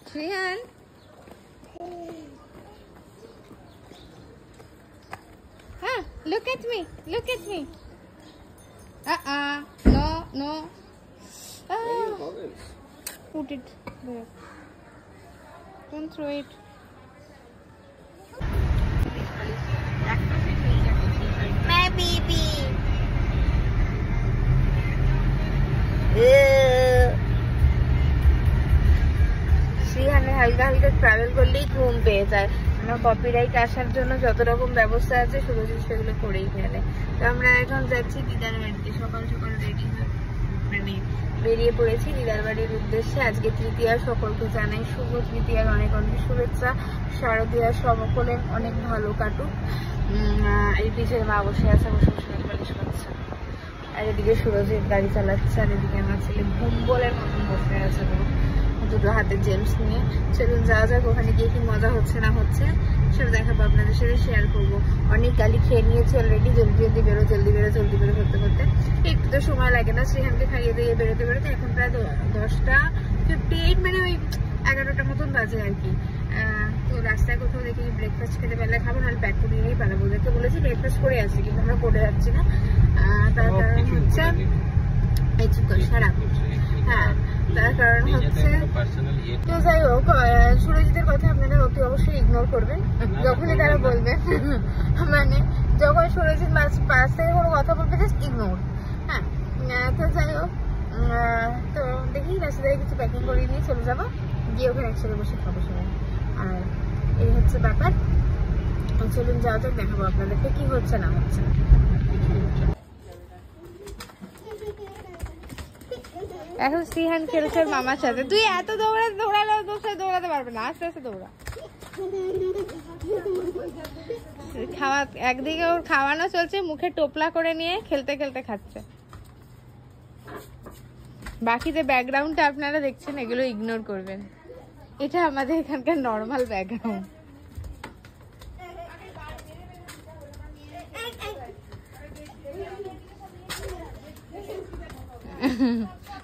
Shrihan. Look at me. Look at me. No, no. Put it there. Don't throw it. My baby. শ্রীহানে হালকা হালকা travel করলেই ঘুম পেয়ে যায়। আমরা কপিরাইট আসার জন্য যত রকম ব্যবস্থা আছে সুরজিৎ সেগুলো করেই ফেলে। তো আমরা এখন যাচ্ছি দিদার বাড়িতে, সকাল সকাল রেডি হয়ে মানে বেরিয়ে পড়েছি দিদার বাড়ির উদ্দেশ্যে। আজকে তৃতীয়া, সকলকে জানাই শুভ তৃতীয়ার অনেক অনেক শুভেচ্ছা। শারদীয়া সকলে অনেক ভালো কাটুক। এই পিছের মা বসে আছে, বসে বসে পালিশ করছে, আর এদিকে সুরজিৎ গাড়ি চালাচ্ছে, আর এদিকে আমার ছেলে ভুম্বলের মতন বসে আছে দুটো হাতে জেমস নিয়ে। সেদিন যাওয়া যাক, ওখানে গিয়ে কি মজা হচ্ছে না হচ্ছে সেটা দেখাবো, আপনাদের সাথে শেয়ার করবো। অনেক গালি খেয়ে নিয়েছি অলরেডি, জলদি জলদি বেরো জলদি বেরো জলদি বেরো করতে করতে একটু তো সময় লাগে না শ্রীহানকে খাইয়ে দিয়ে বেরোতে বেরোতে। এখন প্রায় 10:58, মানে ওই 11টার মতন বাজে আর কি। তো রাস্তায় কোথাও দেখি ব্রেকফাস্ট খেতে পারলে খাবো, নাহলে ব্যাক করে নিয়েই পালাবো। ওদেরকে বলেছি ব্রেকফাস্ট করে আসছি, কিন্তু আমরা করে যাচ্ছি না। তার কারণ হচ্ছে সারা, হ্যাঁ তার কারণ হচ্ছে, তো যাই হোক সুরজিতের কথা আপনারা অতি অবশ্যই ইগনোর করবেন যখনই তারা বলবেন। মানে যখন সুরজিৎ পাশ থেকে কোনো কথা বলবে জাস্ট ইগনোর। হ্যাঁ, তো যাই হোক, তো দেখি রাস্তা থেকে কিছু প্যাকিং করে নিয়ে চলে যাবো, গিয়ে ওখানে একসাথে বসে খাবো সবাই। আর এই হচ্ছে ব্যাপার। চলুন যাওয়া যাক, দেখাবো আপনাদেরকে কি হচ্ছে না হচ্ছে। এখন শ্রীহান খেলছে মামার সাথে। তুই এত দৌড়ালে দৌড়াতে পারবে না, আস্তে আস্তে দৌড়া। খাওয়া একদিকে ওর খাওয়ানো চলছে, মুখে টোপলা করে নিয়ে খেলতে খেলতে খাচ্ছে। বাকি যে ব্যাকগ্রাউন্ডটা আপনারা দেখছেন এগুলো ইগনোর করবেন, এটা আমাদের এখানকার নর্মাল ব্যাকগ্রাউন্ড।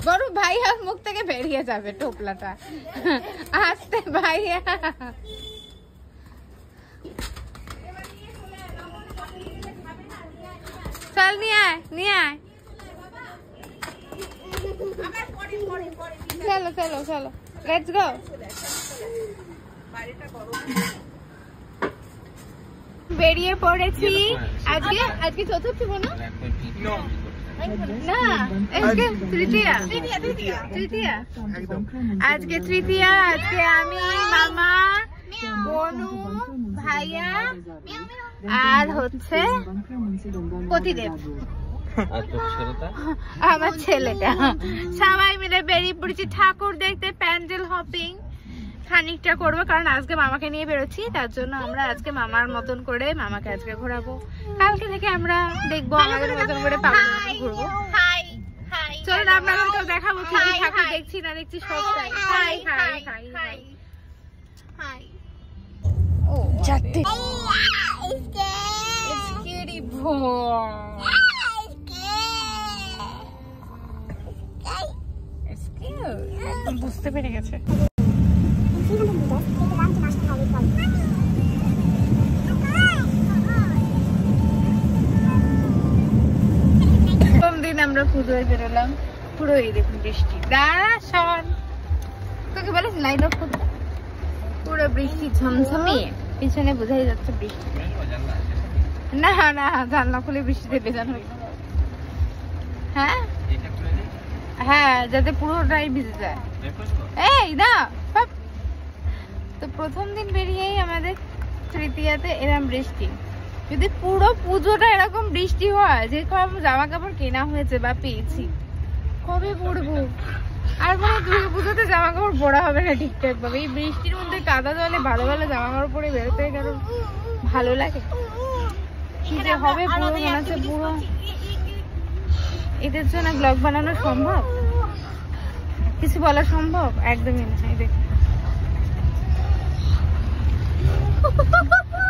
বড় ভাইয়া মুখ থেকে বেরিয়ে যাবে টোপলাটা, আসতে ভাইয়া। চল নিয়ে আয়, নিয়ে আয়। চলো চলো চলো, লেটস গো। বেরিয়ে পড়েছি। আজকে চতুর্থ না, না আজকে তৃতীয়া। আজকে তৃতীয়া। আজকে আমি, মামা, বনু, ভাইয়া আর হচ্ছে পতিদেব, আমার ছেলেটা, সবাই মিলে বেরিয়ে পড়েছি ঠাকুর দেখতে, প্যান্ডেল হপিং খানিকটা করবো, কারণ আজকে মামাকে নিয়ে বেরোচ্ছি। তার জন্য আমরা আজকে মামার মতন করে মামাকে আজকে ঘোরাবো, কালকে থেকে আমরা দেখবো আমাদের মতন করে পাগলের মতন ঘুরবো। চলুন আপনাদেরকে দেখাবো কি কি ঠাকুর দেখছি না দেখছি সবটাই। Hi hi hi hi hi. ও যাতে স্কেরি বুঝতে পেরে গেছে। আমরা পুজোয় বেরোলাম, পুরো এই দেখুন বৃষ্টি। দাঁড়া শোন, তোকে বলে লাইন অফ করতে, পুরো বৃষ্টি ঝমঝমিয়ে, পিছনে বোঝাই যাচ্ছে বৃষ্টি। না না, জানলা খুলে বৃষ্টিতে ভেজানো হইল। হ্যাঁ হ্যাঁ, যাতে পুরোটাই ভিজে যায়। এই না, তো প্রথম দিন বেরিয়েই আমাদের তৃতীয়াতে এরকম বৃষ্টি। যদি পুরো পুজোটা এরকম বৃষ্টি হয়, যে জামা কাপড় কেনা হয়েছে বা পেয়েছি, কবে পরবো? আর কোনো দুর্গা পুজোতে জামা কাপড় পরা হবে না ঠিকঠাক ভাবে। এই বৃষ্টির মধ্যে কাদা জলে ভালো ভালো জামা কাপড় পরে বেরোতে গেল ভালো লাগে? কি যে হবে পুরো মনে হচ্ছে পুরো। এদের জন্য ব্লগ বানানো সম্ভব? কিছু বলা সম্ভব? একদমই না। দেখ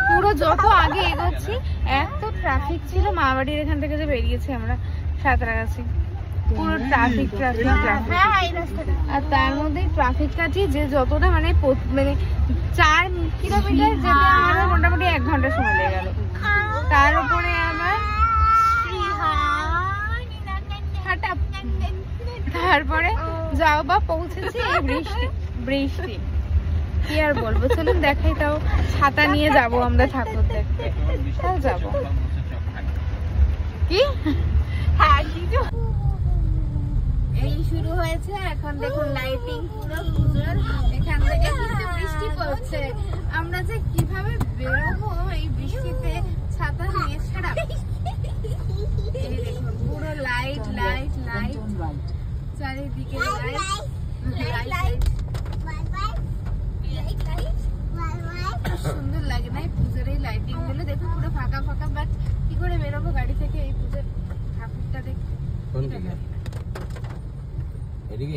পুরো যত আগে এগোচ্ছি এত ট্রাফিক ছিল। মা বাড়ির এখান থেকে যে বেরিয়েছি আমরা সাঁতরাগাছি, পুরো ট্রাফিক ট্রাফিক ট্রাফিক, আর তার মধ্যে ট্রাফিক কাটিয়ে যে যতটা মানে 4 কিলোমিটার যেতে আমাদের মোটামুটি 1 ঘন্টা সময় লেগে গেল। তার উপরে আবার তারপরে যাও বা পৌঁছেছি বৃষ্টি বৃষ্টি, কি আর বলবো। চলুন দেখাই, তাও ছাতা নিয়ে যাব আমরা ঠাকুর দেখতে, তাও যাবো কি। হ্যাঁ এই শুরু হয়েছে এখন, দেখুন লাইটিং পুরো পুজোর। এখান থেকে বৃষ্টি পড়ছে, আমরা যে কিভাবে বেরোবো এই বৃষ্টিতে ছাতা নিয়ে ছাড়া। এই দেখুন পুরো লাইট লাইট লাইট চারিদিকে, সুন্দর লাগে না এই পুজোর এই লাইটিং গুলো। দেখুন পুরো ফাঁকা ফাঁকা, বাট কি করে বেরোবো গাড়ি থেকে এই পুজোর ঠাকুরটা দেখতে।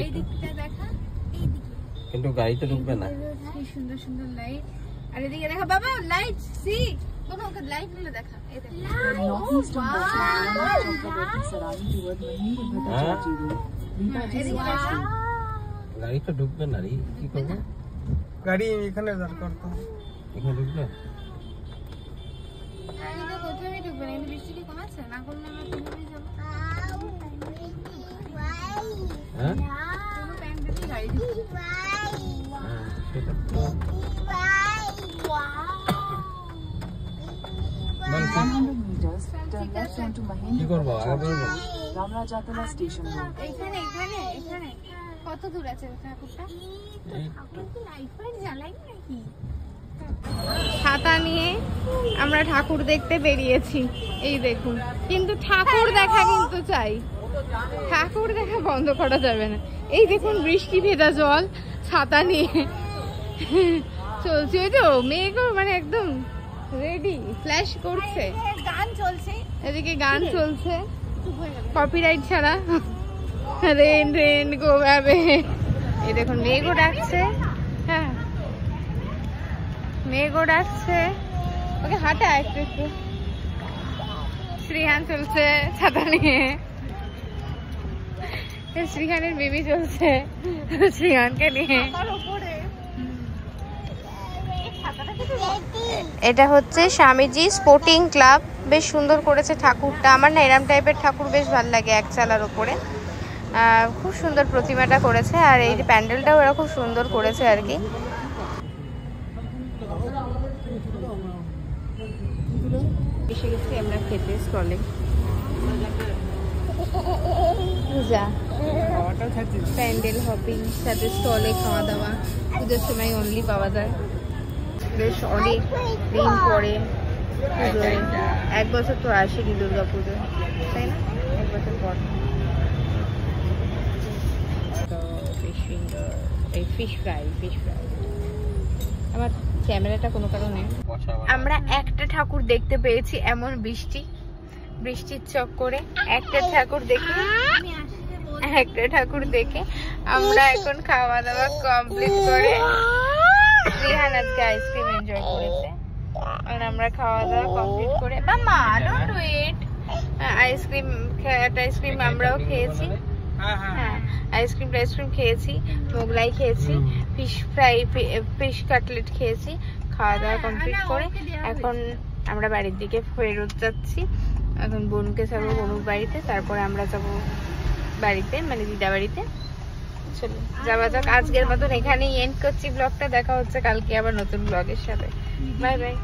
এই দিকটা দেখা, এই দিকে কিন্তু গাড়িতে ঢুকবে না। কি সুন্দর সুন্দর লাইট, আর এদিকে দেখা বাবা লাইট, সি কোনো লাইট গুলো দেখা। এই দেখো গাড়ি তো ঢুকবে না রে, কি করবে? গাড়ি এখানে দাঁড় করতে, এখানে ঢুকবে। গাড়ি তো কোথাও ঢুকবে না, বৃষ্টি কি কমাচ্ছে না, করলে আমরা কোথায় যাবো? হ্যাঁ কোনো প্যান্ডেলে গাড়ি ঢুকবে। সেটা কি করবো আগে বলবো? এখানে এখানে এখানে কত দূর আছে ঠাকুরটা? ছাতা নিয়ে আমরা ঠাকুর দেখতে বেরিয়েছি, এই দেখুন। কিন্তু ঠাকুর দেখা কিন্তু চাই, ঠাকুর দেখা বন্ধ করা যাবে না। এই দেখুন বৃষ্টি ভেজা জল, ছাতা নিয়ে চলছে। ওই তো মেঘ মানে একদম রেডি, ফ্ল্যাশ করছে, গান চলছে, এদিকে গান চলছে কপিরাইট ছাড়া। রেন রেন গো ভাবে, এই দেখুন মেঘও ডাকছে। হ্যাঁ মেঘও ডাকছে, ওকে হাঁটা একটু একটু। শ্রীহান চলছে ছাতা নিয়ে, শ্রীহানের বেবি চলছে শ্রীহানকে নিয়ে। এটা হচ্ছে স্বামীজি স্পোর্টিং ক্লাব, বেশ সুন্দর করেছে ঠাকুরটা। আমার না এরম টাইপের ঠাকুর বেশ ভালো লাগে, এক চালার উপরে খুব সুন্দর প্রতিমাটা করেছে। আর এই প্যান্ডেলটাও এরা খুব সুন্দর করেছে আর কি। এসে গেছি আমরা খেতে স্টলে, যা প্যান্ডেল হপিং সাথে স্টলে খাওয়া দাওয়া পুজোর সময় অনলি পাওয়া যায়। বেশ অনেক দিন পরে পুজোয়, 1 বছর তো আসেনি দুর্গা পুজো, তাই না? 1 বছর পর। এই ফিশ ফ্রাই আমার ক্যামেরাটা কোনো কারণে। আমরা একটা ঠাকুর দেখতে পেয়েছি, এমন বৃষ্টির চক্করে একটা ঠাকুর দেখে আমরা এখন খাওয়া দাওয়া কমপ্লিট করে রিহান আজকে আইসক্রিম এনজয় করেছে। আর আমরা খাওয়া দাওয়া কমপ্লিট করে মামা ডোন্ট ওয়েট আইসক্রিম আমরাও খেয়েছি। হ্যাঁ আইসক্রিম খেয়েছি, মোগলাই খেয়েছি, ফিশ কাটলেট খেয়েছি। খাওয়া দাওয়া কমপ্লিট করে এখন আমরা বাড়ির দিকে ফেরত যাচ্ছি। এখন বোনকে যাবো বনুর বাড়িতে, তারপরে আমরা যাবো বাড়িতে, মানে দিদা বাড়িতে। চলো যাওয়া যাক। আজকের মতন এখানেই এন্ড করছি ব্লগটা। দেখা হচ্ছে কালকে আবার নতুন ব্লগের সাথে। Bye bye.